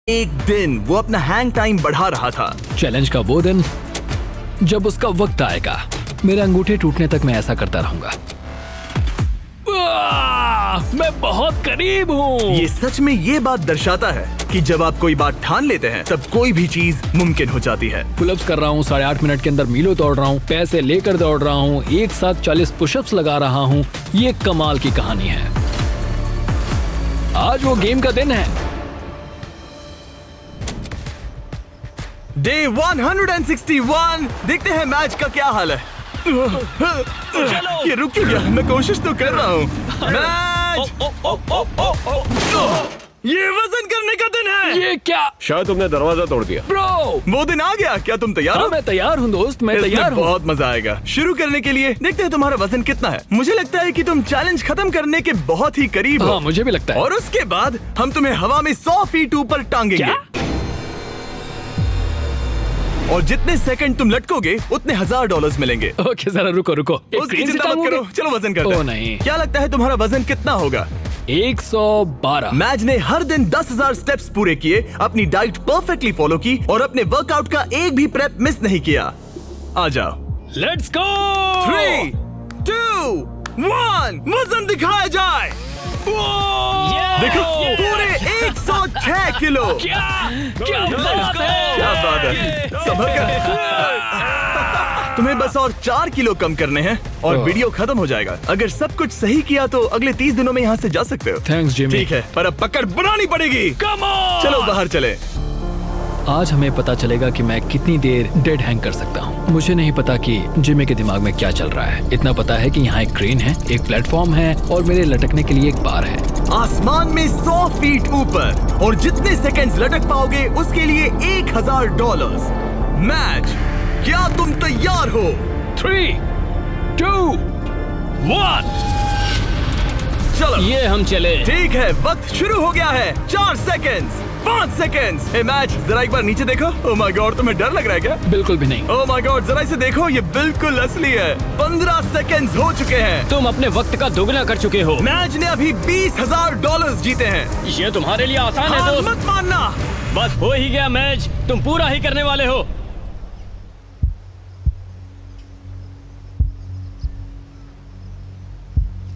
एक दिन वो अपना हैंग टाइम बढ़ा रहा था। चैलेंज का वो दिन जब उसका वक्त आएगा, मेरे अंगूठे टूटने तक मैं ऐसा करता रहूंगा। मैं बहुत करीब हूँ। ये सच में ये बात दर्शाता है कि जब आप कोई बात ठान लेते हैं तब कोई भी चीज मुमकिन हो जाती है। पुलअप्स कर रहा हूँ, 8.5 मिनट के अंदर मीलों दौड़ रहा हूँ, पैसे लेकर दौड़ रहा हूँ, एक साथ 40 पुशअप्स लगा रहा हूँ। ये कमाल की कहानी है। आज वो गेम का दिन है। डे 161। देखते हैं मैच का क्या हाल है। ये रुक क्यों गया? मैं कोशिश तो कर रहा हूँ। मैच! ये वजन करने का दिन है। ये क्या? शायद तुमने दरवाजा तोड़ दिया। ब्रो, वो दिन आ गया। क्या तुम तैयार हो? मैं तैयार हूँ दोस्त, मैं इसमें तैयार हूँ। बहुत मजा आएगा। शुरू करने के लिए देखते हैं तुम्हारा वजन कितना है। मुझे लगता है कि तुम चैलेंज खत्म करने के बहुत ही करीब हो। हाँ, मुझे भी लगता है। और उसके बाद हम तुम्हें हवा में 100 फीट ऊपर टांगेंगे। क्या? और जितने सेकंड तुम लटकोगे उतने $1000 मिलेंगे। ओके, जरा रुको। एक उसकी क्रेन से चिंता मत टांगोगे? करो, चलो वजन करते हैं। ओह, नहीं। क्या लगता है तुम्हारा वजन कितना होगा? 112। मैच ने हर दिन 10,000 स्टेप्स पूरे किए, अपनी डाइट परफेक्टली फॉलो की और अपने वर्कआउट का एक भी प्रेप मिस नहीं किया। आ जाओ। Let's go. 3, 2, 1 वजन दिखाया जाए। देखो, पूरे 106 किलो। क्या बात है? क्या बात है? संभल कर। तुम्हें बस और 4 किलो कम करने हैं और वीडियो खत्म हो जाएगा। अगर सब कुछ सही किया तो अगले 30 दिनों में यहाँ से जा सकते हो। Thanks Jimmy. ठीक है, पर अब पकड़ बनानी पड़ेगी। Come on. चलो बाहर चले। आज हमें पता चलेगा कि मैं कितनी देर डेड हैंग कर सकता हूँ। मुझे नहीं पता कि जिमी के दिमाग में क्या चल रहा है। इतना पता है कि यहाँ एक क्रेन है, एक प्लेटफॉर्म है और मेरे लटकने के लिए एक बार है। आसमान में 100 फीट ऊपर और जितने सेकंड्स लटक पाओगे उसके लिए $1000। मैच, क्या तुम तैयार हो? 3, 2, 1। चलो, ये हम चले। ठीक है, वक्त शुरू हो गया है। 4 सेकंड्स, 5 सेकंड्स। हे मैच, जरा एक बार नीचे देखो। ओह माय गॉड, तुम्हें डर लग रहा है क्या? बिल्कुल भी नहीं। ओह माय गॉड, जरा इसे देखो, ये बिल्कुल असली है। 15 सेकंड्स हो चुके हैं। तुम अपने वक्त का दोगुना कर चुके हो। मैच ने अभी $20,000 जीते हैं। ये तुम्हारे लिए आसान है हार दोस्त। मत मानना। बस हो ही गया मैच, तुम पूरा ही करने वाले हो।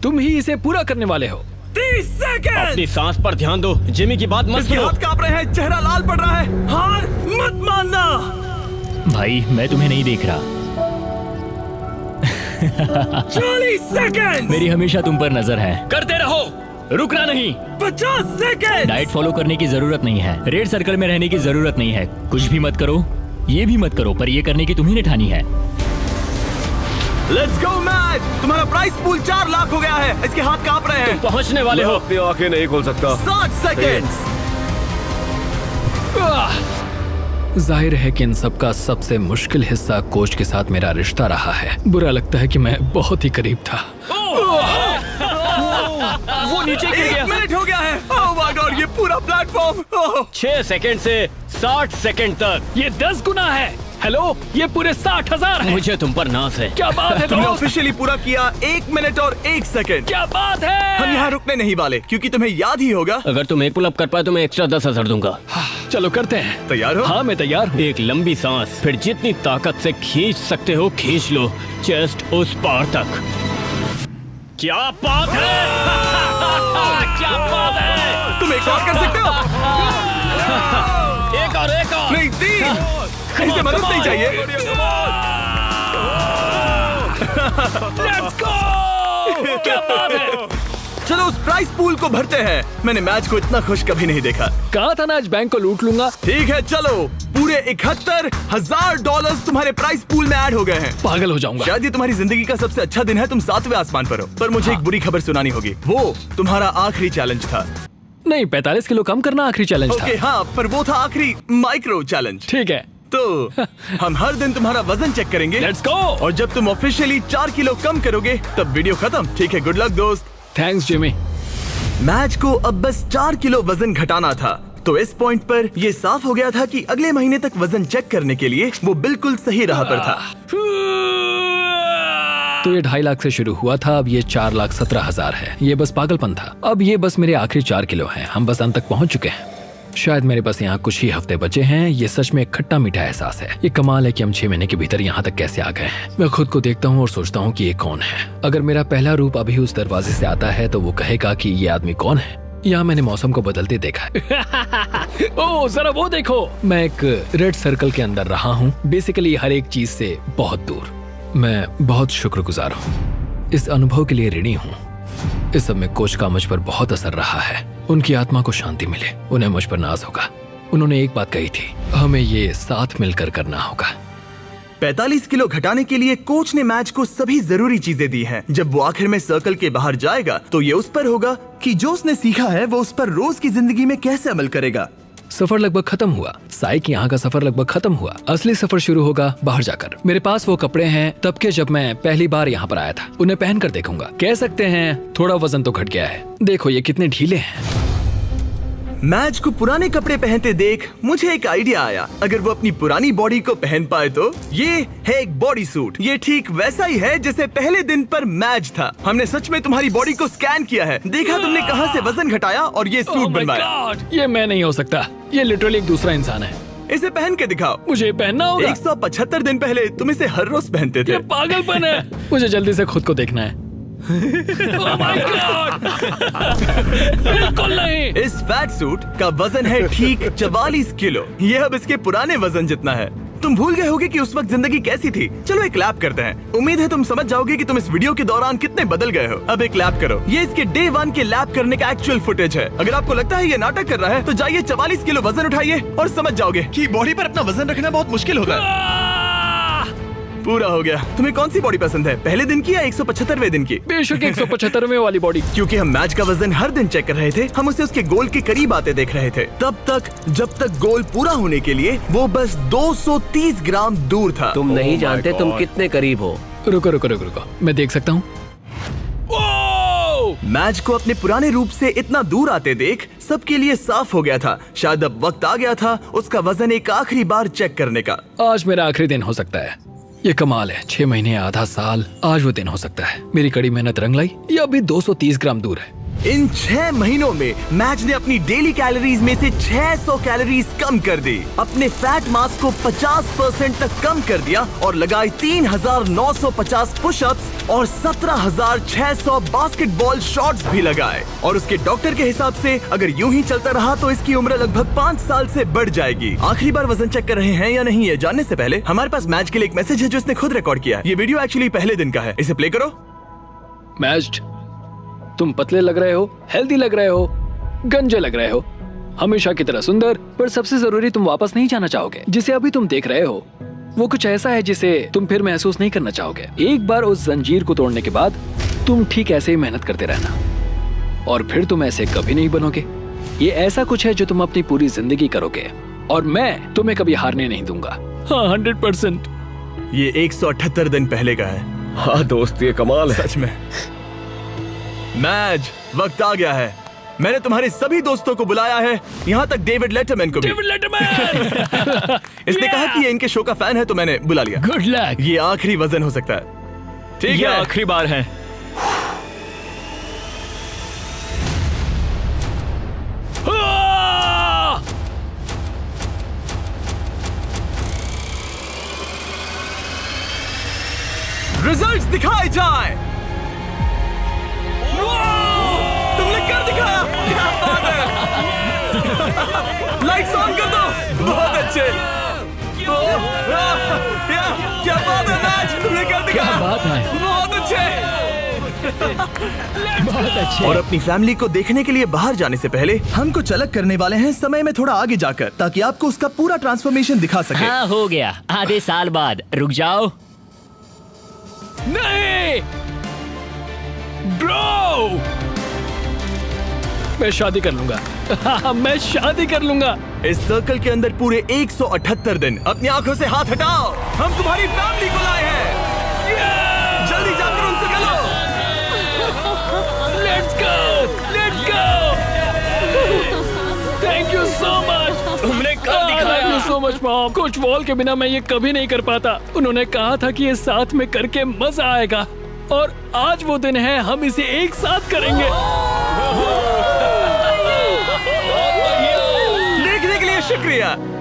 तुम ही इसे पूरा करने वाले हो। 30 सेकंड। अपनी सांस पर ध्यान दो। जिमी की बात मत इसके सुनो। हाथ कांप रहे हैं, चेहरा लाल पड़ रहा है। हार मत मानना। भाई, मैं तुम्हें नहीं देख रहा। 40 सेकंड। मेरी हमेशा तुम पर नजर है। करते रहो, रुकना नहीं। 50 सेकंड। डाइट फॉलो करने की जरूरत नहीं है, रेड सर्कल में रहने की जरूरत नहीं है, कुछ भी मत करो, ये भी मत करो, पर ये करने की तुम्ही ने ठानी है। Let's go match. तुम्हारा प्राइस पूल 4 लाख हो गया है। इसके हाथ कांप रहे हैं। पहुंचने वाले मैं हो। अपनी आंखें नहीं खोल सकता। 60 सेकंड्स। जाहिर है कि इन सब का सबसे मुश्किल हिस्सा कोच के साथ मेरा रिश्ता रहा है। बुरा लगता है कि मैं बहुत ही करीब था। वो नीचे गिर 1 गया। मिनट हो गया है। ओह माय गॉड, ये पूरा प्लेटफॉर्म। 6 सेकंड से 60 सेकंड तक। ये 10 गुना है। हेलो, ये पूरे 60,000 है। मुझे तुम पर नाज है। क्या बात है तुमने दोस्त? ऑफिशियली पूरा किया 1 मिनट और 1 सेकंड। क्या बात है? हम यहाँ रुकने नहीं वाले क्योंकि तुम्हें याद ही होगा। अगर तुम एक पुलअप कर पाए तो मैं एक्स्ट्रा 10,000 दूंगा। चलो करते हैं। तैयार हो? हाँ, मैं तैयार हूँ। एक लंबी सांस, फिर जितनी ताकत से खींच सकते हो खींच लो, चेस्ट उस पार तक। क्या बात है? क्या बात है? तुम एक और कर सकते हो। एक और नहीं, 3। इसे मदद नहीं चाहिए। Let's go! क्या बात है? चलो उस प्राइस पूल को भरते हैं। मैंने मैच को इतना खुश कभी नहीं देखा। कहा था ना आज बैंक को लूट लूंगा। ठीक है, चलो पूरे $71,000 तुम्हारे प्राइस पूल में ऐड हो गए हैं। पागल हो जाऊंगा। शायद ये तुम्हारी जिंदगी का सबसे अच्छा दिन है। तुम 7वें आसमान पर हो। पर मुझे एक बुरी खबर सुनानी होगी। वो तुम्हारा आखिरी चैलेंज था। नहीं, 45 किलो कम करना आखिरी चैलेंज ओके, था। हाँ, पर वो था आखिरी माइक्रो चैलेंज। ठीक है, तो हम हर दिन तुम्हारा वजन चेक करेंगे। Let's go. और जब तुम ऑफिशियली 4 किलो कम करोगे तब वीडियो खत्म। ठीक है, गुड लक दोस्त। Thanks Jimmy. मैच को अब बस 4 किलो वजन घटाना था। तो इस पॉइंट पर ये साफ हो गया था कि अगले महीने तक वजन चेक करने के लिए वो बिल्कुल सही राह पर था। तो ये 2.5 लाख से शुरू हुआ था, अब ये 4,17,000 है। ये बस पागलपन था। अब ये बस मेरे आखिरी 4 किलो हैं। हम बस अंत तक पहुंच चुके हैं। शायद मेरे पास यहाँ कुछ ही हफ्ते बचे हैं। ये सच में एक खट्टा मीठा एहसास है। ये कमाल है कि हम 6 महीने के भीतर यहाँ तक कैसे आ गए हैं। मैं खुद को देखता हूँ और सोचता हूँ कि ये कौन है। अगर मेरा पहला रूप अभी उस दरवाजे से आता है तो वो कहेगा कि ये आदमी कौन है। यहाँ मैंने मौसम को बदलते देखा है। ओह जरा वो देखो, मैं एक रेड सर्कल के अंदर रहा हूँ, बेसिकली हर एक चीज से बहुत दूर। मैं बहुत शुक्रगुजार हूँ, इस अनुभव के लिए ऋणी हूँ। इस सब में कोच का मुझ पर बहुत असर रहा है। उनकी आत्मा को शांति मिले, उन्हें मुझ पर नाज होगा। उन्होंने एक बात कही थी, हमें ये साथ मिलकर करना होगा। 45 किलो घटाने के लिए कोच ने मैच को सभी जरूरी चीजें दी हैं। जब वो आखिर में सर्कल के बाहर जाएगा तो ये उस पर होगा कि जो उसने सीखा है वो उस पर रोज की जिंदगी में कैसे अमल करेगा। सफर लगभग खत्म हुआ। साइक यहाँ का सफर लगभग खत्म हुआ। असली सफर शुरू होगा बाहर जाकर। मेरे पास वो कपड़े हैं तब के जब मैं पहली बार यहाँ पर आया था। उन्हें पहन कर देखूंगा। कह सकते हैं थोड़ा वजन तो घट गया है। देखो ये कितने ढीले हैं। मैच को पुराने कपड़े पहनते देख मुझे एक आइडिया आया। अगर वो अपनी पुरानी बॉडी को पहन पाए तो ये है एक बॉडी सूट। ये ठीक वैसा ही है जैसे पहले दिन पर मैच था। हमने सच में तुम्हारी बॉडी को स्कैन किया है, देखा तुमने कहां से वजन घटाया और ये सूट बनवाया। ये मैं नहीं हो सकता। ये लिटरली एक दूसरा इंसान है। इसे पहन के दिखाओ। मुझे पहनना होगा। 175 दिन पहले तुम इसे हर रोज पहनते थे। ये पागलपन है। मुझे जल्दी से खुद को देखना है। Oh my God! बिल्कुल नहीं। इस फैट सूट का वजन है ठीक 44 किलो। ये अब इसके पुराने वजन जितना है। तुम भूल गए होगे कि उस वक्त जिंदगी कैसी थी। चलो एक लैप करते हैं। उम्मीद है तुम समझ जाओगे कि तुम इस वीडियो के दौरान कितने बदल गए हो। अब एक लैप करो। ये इसके डे 1 के लैप करने का एक्चुअल फुटेज है। अगर आपको लगता है ये नाटक कर रहा है तो जाइए 44 किलो वजन उठाइए और समझ जाओगे कि बॉडी पर अपना वजन रखना बहुत मुश्किल होता है। पूरा हो गया। तुम्हें कौन सी बॉडी पसंद है, पहले दिन की या 175वें दिन की? बेशक 175वें वाली बॉडी। क्योंकि हम मैच का वजन हर दिन चेक कर रहे थे, हम उसे उसके गोल के करीब आते देख रहे थे। तब तक जब तक गोल पूरा होने के लिए वो बस 230 ग्राम दूर था। तुम नहीं जानते तुम कितने करीब हो। रुको रुको रुको रुको, मैं देख सकता हूँ। मैच को अपने पुराने रूप से इतना दूर आते देख सबके लिए साफ हो गया था। शायद अब वक्त आ गया था उसका वजन एक आखिरी बार चेक करने का। आज मेरा आखिरी दिन हो सकता है। ये कमाल है। 6 महीने, आधा साल, आज वो दिन हो सकता है। मेरी कड़ी मेहनत रंग लाई। ये अभी 230 ग्राम दूर है। इन 6 महीनों में मैच ने अपनी डेली कैलोरीज में से 600 कैलोरीज कम कर दी, अपने फैट मास को 50% तक कम कर दिया और लगाए 3950 पुशअप्स और 17600 बास्केटबॉल शॉट्स भी लगाए। और उसके डॉक्टर के हिसाब से अगर यूं ही चलता रहा तो इसकी उम्र लगभग 5 साल से बढ़ जाएगी। आखिरी बार वजन चेक कर रहे हैं या नहीं ये जानने से पहले हमारे पास मैच के लिए एक मैसेज है जो इसने खुद रिकॉर्ड किया। ये वीडियो एक्चुअली पहले दिन का है। इसे प्ले करो। मैच, तुम पतले लग रहे हो, हेल्दी लग रहे हो, गंजे लग रहे हो, हमेशा की तरह सुंदर, पर सबसे जरूरी तुम वापस नहीं जाना चाहोगे। जिसे अभी तुम देख रहे हो वो कुछ ऐसा है जिसे तुम फिर महसूस नहीं करना चाहोगे। एक बार उस जंजीर को तोड़ने के बाद तुम ठीक ऐसे ही मेहनत करते रहना और फिर तुम ऐसे कभी नहीं बनोगे। ये ऐसा कुछ है जो तुम अपनी पूरी जिंदगी करोगे और मैं तुम्हें कभी हारने नहीं दूंगा। हाँ, 100%। ये 178 दिन पहले का है। हाँ दोस्त, ये कमाल है सच में। मैच, वक्त आ गया है। मैंने तुम्हारे सभी दोस्तों को बुलाया है, यहाँ तक डेविड लेटरमैन को भी। David Letterman! इसने कहा कि ये इनके शो का फैन है तो मैंने बुला लिया। Good luck. ये आखिरी वजन हो सकता है। ठीक ये है, आखिरी बार है। रिजल्ट्स दिखाए जाए। तुमने कर दिखाया। क्या बात है। लाइट्स ऑन कर दो। बहुत अच्छे। क्या बात है मैच, तुमने कर दिखाया। क्या बात है। बहुत अच्छे। बहुत अच्छे। और अपनी फैमिली को देखने के लिए बाहर जाने से पहले हम कुछ अलग करने वाले हैं समय में थोड़ा आगे जाकर, ताकि आपको उसका पूरा ट्रांसफॉर्मेशन दिखा सके। हाँ हो गया, आधे साल बाद। रुक जाओ। नहीं ब्रो, मैं शादी कर लूंगा। हाँ, मैं शादी कर लूंगा। इस सर्कल के अंदर पूरे 178 दिन। अपनी आंखों से हाथ हटाओ। हम तुम्हारी फैमिली को लाए हैं। जल्दी जाकर उनसे मिलो। Let's go, let's go. Thank you so much. तुमने कर दिखाया। Thank you so much mom. Coach wall के बिना मैं ये कभी नहीं कर पाता। उन्होंने कहा था कि ये साथ में करके मजा आएगा और आज वो दिन है, हम इसे एक साथ करेंगे। शुक्रिया।